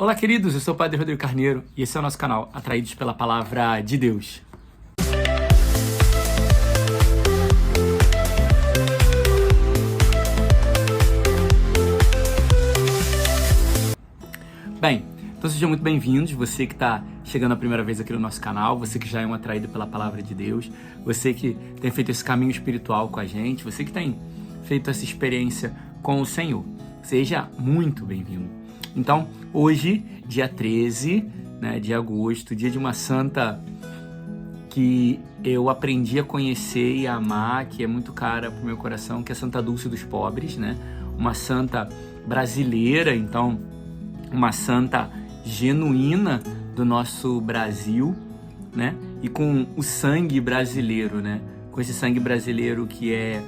Olá, queridos, eu sou o Padre Rodrigo Carneiro e esse é o nosso canal Atraídos pela Palavra de Deus. Bem, então sejam muito bem-vindos, você que está chegando a primeira vez aqui no nosso canal, você que já é um atraído pela Palavra de Deus, você que tem feito esse caminho espiritual com a gente, você que tem feito essa experiência com o Senhor. Seja muito bem-vindo. Então, hoje, dia 13, de agosto, dia de uma santa que eu aprendi a conhecer e a amar, que é muito cara pro meu coração, que é Santa Dulce dos Pobres, uma santa brasileira, então, uma santa genuína do nosso Brasil, e com o sangue brasileiro, com esse sangue brasileiro que é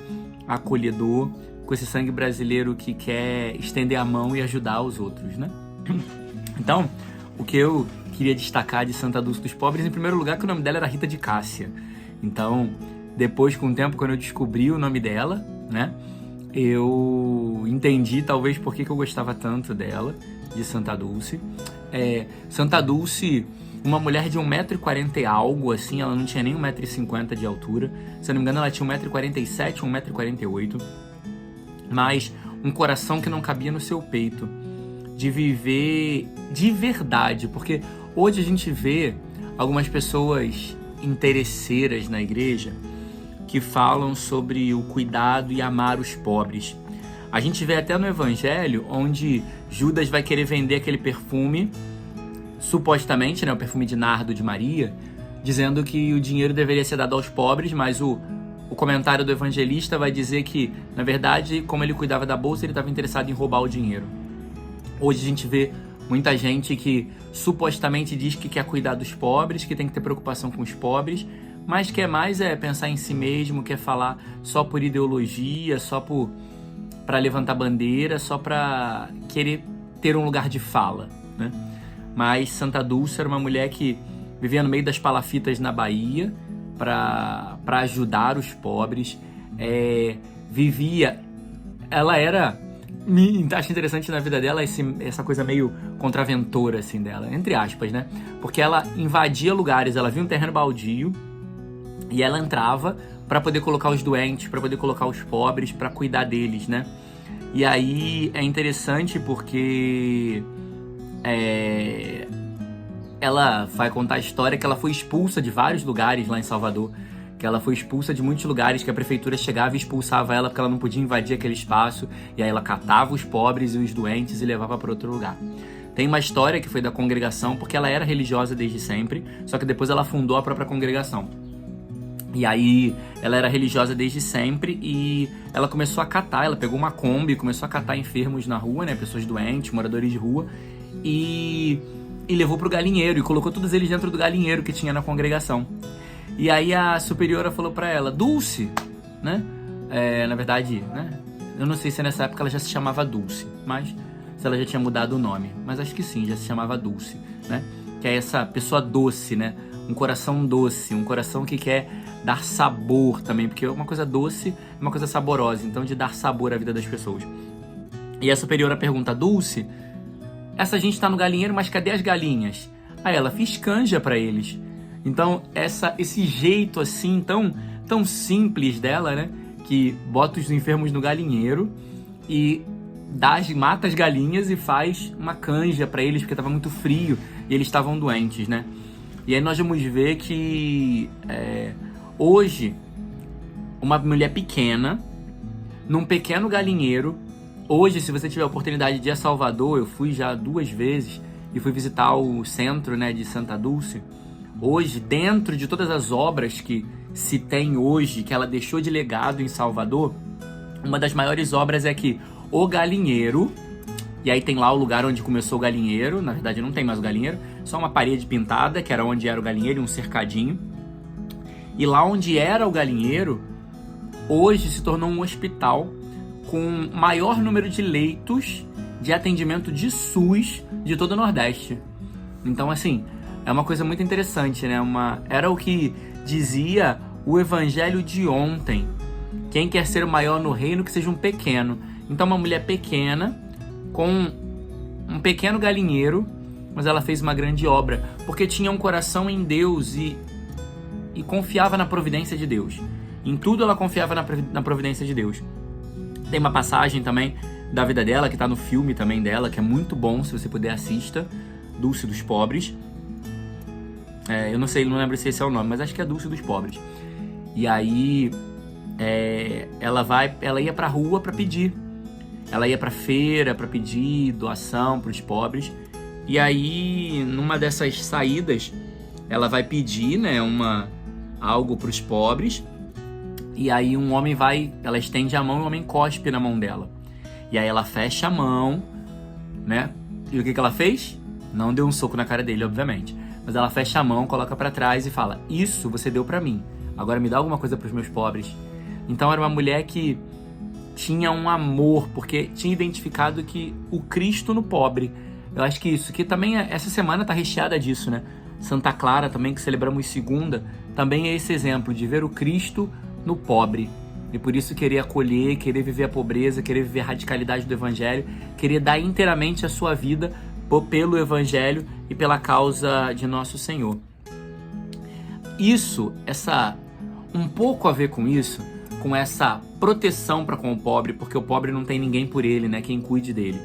acolhedor, com esse sangue brasileiro que quer estender a mão e ajudar os outros, Então, o que eu queria destacar de Santa Dulce dos Pobres, em primeiro lugar, que o nome dela era Rita de Cássia. Então, depois, com o tempo, quando eu descobri o nome dela, eu entendi, talvez, por que eu gostava tanto dela, de Santa Dulce. Santa Dulce, uma mulher de 1,40m e algo, assim, ela não tinha nem 1,50m de altura. Se eu não me engano, ela tinha 1,47m, 1,48m. Mas um coração que não cabia no seu peito, de viver de verdade, porque hoje a gente vê algumas pessoas interesseiras na igreja que falam sobre o cuidado e amar os pobres. A gente vê até no Evangelho onde Judas vai querer vender aquele perfume, supostamente, o perfume de nardo de Maria, dizendo que o dinheiro deveria ser dado aos pobres, mas o comentário do evangelista vai dizer que, na verdade, como ele cuidava da bolsa, ele estava interessado em roubar o dinheiro. Hoje a gente vê muita gente que supostamente diz que quer cuidar dos pobres, que tem que ter preocupação com os pobres, mas quer mais pensar em si mesmo, quer falar só por ideologia, só para levantar bandeira, só para querer ter um lugar de fala, Mas Santa Dulce era uma mulher que vivia no meio das palafitas na Bahia, para ajudar os pobres, ela era, acho interessante na vida dela essa coisa meio contraventora assim dela, entre aspas, porque ela invadia lugares, ela via um terreno baldio e ela entrava para poder colocar os doentes, para poder colocar os pobres, para cuidar deles, E aí é interessante porque ela vai contar a história que ela foi expulsa de vários lugares lá em Salvador, que ela foi expulsa de muitos lugares, que a prefeitura chegava e expulsava ela porque ela não podia invadir aquele espaço, e aí ela catava os pobres e os doentes e levava para outro lugar. Tem uma história que foi da congregação, porque ela era religiosa desde sempre, só que depois ela fundou a própria congregação. E aí ela era religiosa desde sempre e ela começou a catar, ela pegou uma Kombi, começou a catar enfermos na rua, pessoas doentes, moradores de rua, e levou pro galinheiro e colocou todos eles dentro do galinheiro que tinha na congregação. E aí a superiora falou pra ela, Dulce, na verdade, eu não sei se nessa época ela já se chamava Dulce, mas se ela já tinha mudado o nome, mas acho que sim, já se chamava Dulce, que é essa pessoa doce, um coração doce, um coração que quer dar sabor também, porque uma coisa doce é uma coisa saborosa, então de dar sabor à vida das pessoas. E a superiora pergunta, Dulce, essa gente tá no galinheiro, mas cadê as galinhas? Aí ela, fiz canja pra eles. Então, esse jeito assim, tão simples dela, que bota os enfermos no galinheiro e mata as galinhas e faz uma canja pra eles, porque tava muito frio e eles estavam doentes, E aí nós vamos ver que hoje, uma mulher pequena, num pequeno galinheiro. Hoje, se você tiver a oportunidade de ir a Salvador, eu fui já 2 vezes e fui visitar o centro de Santa Dulce. Hoje, dentro de todas as obras que se tem hoje, que ela deixou de legado em Salvador, uma das maiores obras é que o galinheiro, e aí tem lá o lugar onde começou o galinheiro, na verdade não tem mais o galinheiro, só uma parede pintada, que era onde era o galinheiro, e um cercadinho. E lá onde era o galinheiro, hoje se tornou um hospital com maior número de leitos de atendimento de SUS de todo o Nordeste. Então, assim, é uma coisa muito interessante, era o que dizia o evangelho de ontem. Quem quer ser o maior no reino, que seja um pequeno. Então, uma mulher pequena, com um pequeno galinheiro, mas ela fez uma grande obra, porque tinha um coração em Deus e confiava na providência de Deus. Em tudo ela confiava na providência de Deus. Tem uma passagem também da vida dela, que está no filme também dela, que é muito bom, se você puder assista, Dulce dos Pobres. Eu não sei, não lembro se esse é o nome, mas acho que é Dulce dos Pobres. E aí ela ia pra rua para pedir. Ela ia pra feira para pedir doação para os pobres. E aí, numa dessas saídas, ela vai pedir, né, algo para os pobres. E aí um homem ela estende a mão e o homem cospe na mão dela. E aí ela fecha a mão, né? E o que ela fez? Não deu um soco na cara dele, obviamente. Mas ela fecha a mão, coloca pra trás e fala: isso você deu pra mim, agora me dá alguma coisa pros meus pobres. Então era uma mulher que tinha um amor, porque tinha identificado que o Cristo no pobre. Eu acho que isso, que também essa semana tá recheada disso, né? Santa Clara também, que celebramos segunda, também é esse exemplo de ver o Cristo no pobre. E por isso querer acolher, querer viver a pobreza, querer viver a radicalidade do Evangelho, querer dar inteiramente a sua vida pelo Evangelho e pela causa de nosso Senhor. Isso, um pouco a ver com isso, com essa proteção para com o pobre, porque o pobre não tem ninguém por ele, né? Quem cuide dele.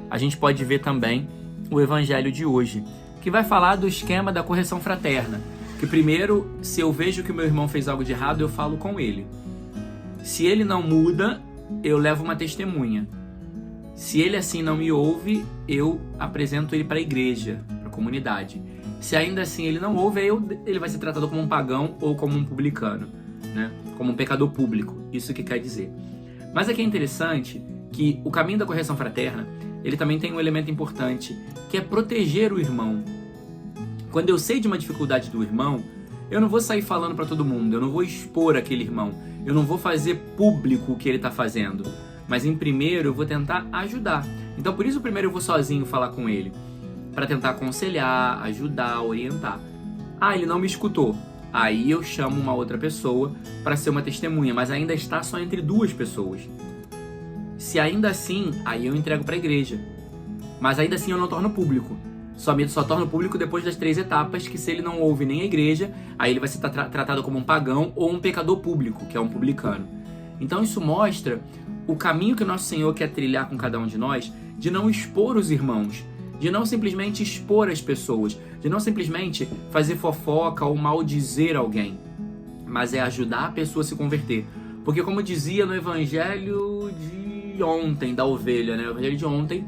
A gente pode ver também o Evangelho de hoje, que vai falar do esquema da correção fraterna. Que primeiro, se eu vejo que o meu irmão fez algo de errado, eu falo com ele. Se ele não muda, eu levo uma testemunha. Se ele assim não me ouve, eu apresento ele para a igreja, para a comunidade. Se ainda assim ele não ouve, ele vai ser tratado como um pagão ou como um publicano, né? Como um pecador público, isso que quer dizer. Mas aqui é interessante que o caminho da correção fraterna, ele também tem um elemento importante, que é proteger o irmão. Quando eu sei de uma dificuldade do irmão, eu não vou sair falando para todo mundo, eu não vou expor aquele irmão, eu não vou fazer público o que ele está fazendo, mas em primeiro eu vou tentar ajudar. Então por isso primeiro eu vou sozinho falar com ele, para tentar aconselhar, ajudar, orientar. Ele não me escutou. Aí eu chamo uma outra pessoa para ser uma testemunha, mas ainda está só entre duas pessoas. Se ainda assim, aí eu entrego para a igreja. Mas ainda assim eu não torno público. Só torna público depois das 3 etapas, que se ele não ouve nem a igreja, aí ele vai ser tratado como um pagão ou um pecador público, que é um publicano. Então isso mostra o caminho que o nosso Senhor quer trilhar com cada um de nós, de não expor os irmãos, de não simplesmente expor as pessoas, de não simplesmente fazer fofoca ou maldizer alguém, mas é ajudar a pessoa a se converter. Porque como dizia no Evangelho de ontem, da ovelha, né? O Evangelho de ontem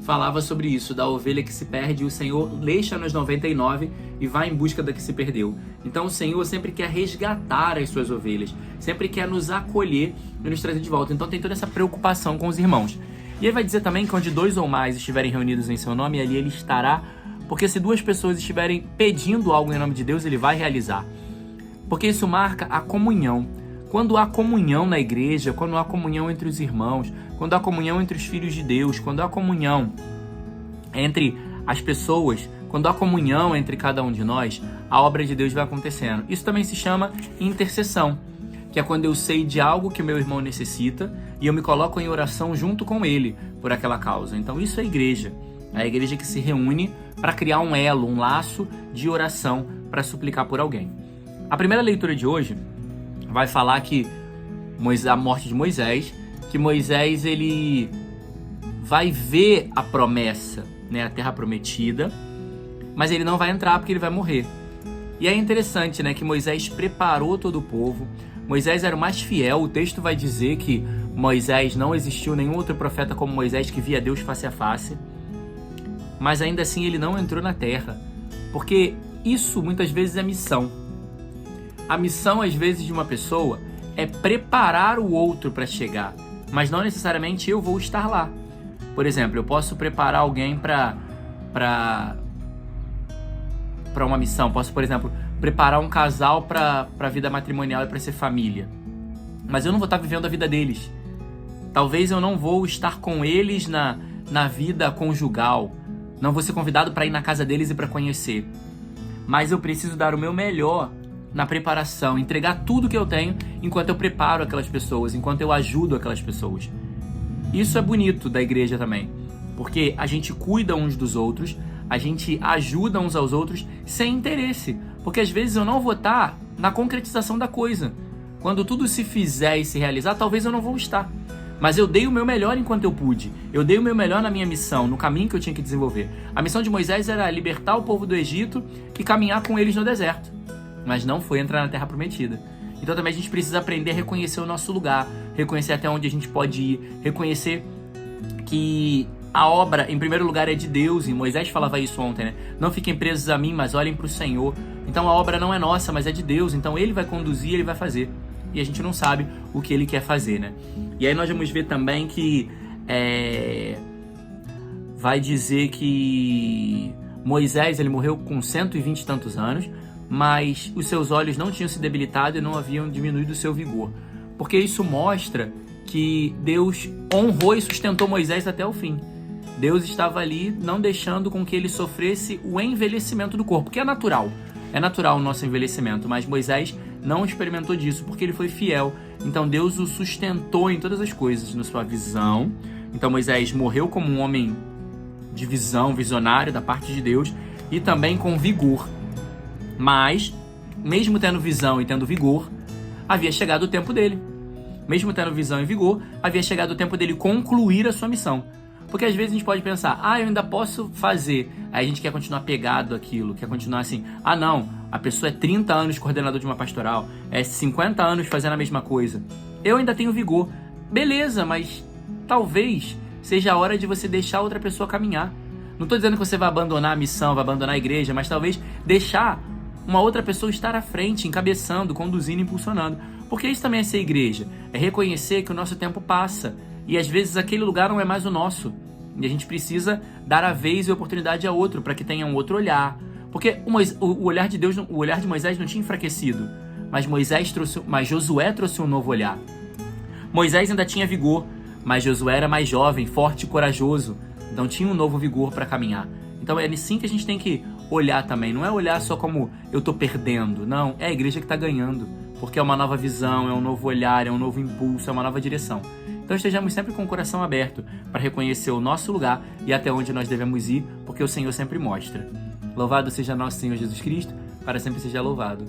falava sobre isso, da ovelha que se perde, e o Senhor deixa nos 99 e vai em busca da que se perdeu. Então o Senhor sempre quer resgatar as suas ovelhas, sempre quer nos acolher e nos trazer de volta. Então tem toda essa preocupação com os irmãos. E ele vai dizer também que onde 2 ou mais estiverem reunidos em seu nome, ali ele estará, porque se 2 pessoas estiverem pedindo algo em nome de Deus, ele vai realizar. Porque isso marca a comunhão. Quando há comunhão na igreja, quando há comunhão entre os irmãos, quando há comunhão entre os filhos de Deus, quando há comunhão entre as pessoas, quando há comunhão entre cada um de nós, a obra de Deus vai acontecendo. Isso também se chama intercessão, que é quando eu sei de algo que o meu irmão necessita e eu me coloco em oração junto com ele por aquela causa. Então isso é a igreja que se reúne para criar um elo, um laço de oração para suplicar por alguém. A primeira leitura de hoje vai falar que a morte de Moisés, que Moisés ele vai ver a promessa, né, a terra prometida, mas ele não vai entrar porque ele vai morrer. E é interessante, né, que Moisés preparou todo o povo. Moisés era o mais fiel. O texto vai dizer que Moisés, não existiu nenhum outro profeta como Moisés que via Deus face a face, mas ainda assim ele não entrou na terra, porque isso muitas vezes é missão. A missão, às vezes, de uma pessoa é preparar o outro para chegar, mas não necessariamente eu vou estar lá. Por exemplo, eu posso preparar alguém para uma missão. Posso, por exemplo, preparar um casal para a vida matrimonial e para ser família. Mas eu não vou estar vivendo a vida deles. Talvez eu não vou estar com eles na vida conjugal. Não vou ser convidado para ir na casa deles e para conhecer. Mas eu preciso dar o meu melhor na preparação, entregar tudo que eu tenho enquanto eu preparo aquelas pessoas, enquanto eu ajudo aquelas pessoas. Isso é bonito da igreja também, porque a gente cuida uns dos outros, a gente ajuda uns aos outros sem interesse, porque às vezes eu não vou estar na concretização da coisa. Quando tudo se fizer e se realizar, talvez eu não vou estar. Mas eu dei o meu melhor enquanto eu pude. Eu dei o meu melhor na minha missão, no caminho que eu tinha que desenvolver. A missão de Moisés era libertar o povo do Egito e caminhar com eles no deserto. Mas não foi entrar na Terra Prometida. Então também a gente precisa aprender a reconhecer o nosso lugar, reconhecer até onde a gente pode ir, reconhecer que a obra, em primeiro lugar, é de Deus. E Moisés falava isso ontem, né? Não fiquem presos a mim, mas olhem para o Senhor. Então a obra não é nossa, mas é de Deus. Então Ele vai conduzir, Ele vai fazer. E a gente não sabe o que Ele quer fazer, né? E aí nós vamos ver também que vai dizer que Moisés, ele morreu com 120 e tantos anos, mas os seus olhos não tinham se debilitado e não haviam diminuído o seu vigor. Porque isso mostra que Deus honrou e sustentou Moisés até o fim. Deus estava ali não deixando com que ele sofresse o envelhecimento do corpo, que é natural. É natural o nosso envelhecimento, mas Moisés não experimentou disso porque ele foi fiel. Então Deus o sustentou em todas as coisas, na sua visão. Então Moisés morreu como um homem de visão, visionário da parte de Deus e também com vigor. Mas, mesmo tendo visão e tendo vigor, havia chegado o tempo dele. Mesmo tendo visão e vigor, havia chegado o tempo dele concluir a sua missão. Porque às vezes a gente pode pensar, eu ainda posso fazer. Aí a gente quer continuar pegado àquilo, quer continuar assim, não, a pessoa é 30 anos coordenador de uma pastoral, é 50 anos fazendo a mesma coisa. Eu ainda tenho vigor. Beleza, mas talvez seja a hora de você deixar outra pessoa caminhar. Não estou dizendo que você vai abandonar a missão, vai abandonar a igreja, mas talvez deixar uma outra pessoa estar à frente, encabeçando, conduzindo, impulsionando. Porque isso também é ser igreja, é reconhecer que o nosso tempo passa. E às vezes aquele lugar não é mais o nosso. E a gente precisa dar a vez e a oportunidade a outro, para que tenha um outro olhar. Porque o olhar de Deus, o olhar de Moisés não tinha enfraquecido. Mas Josué trouxe um novo olhar. Moisés ainda tinha vigor, mas Josué era mais jovem, forte e corajoso. Então tinha um novo vigor para caminhar. Então é assim que a gente tem que olhar também. Não é olhar só como eu estou perdendo. Não, é a igreja que está ganhando. Porque é uma nova visão, é um novo olhar, é um novo impulso, é uma nova direção. Então estejamos sempre com o coração aberto para reconhecer o nosso lugar e até onde nós devemos ir, porque o Senhor sempre mostra. Louvado seja nosso Senhor Jesus Cristo, para sempre seja louvado.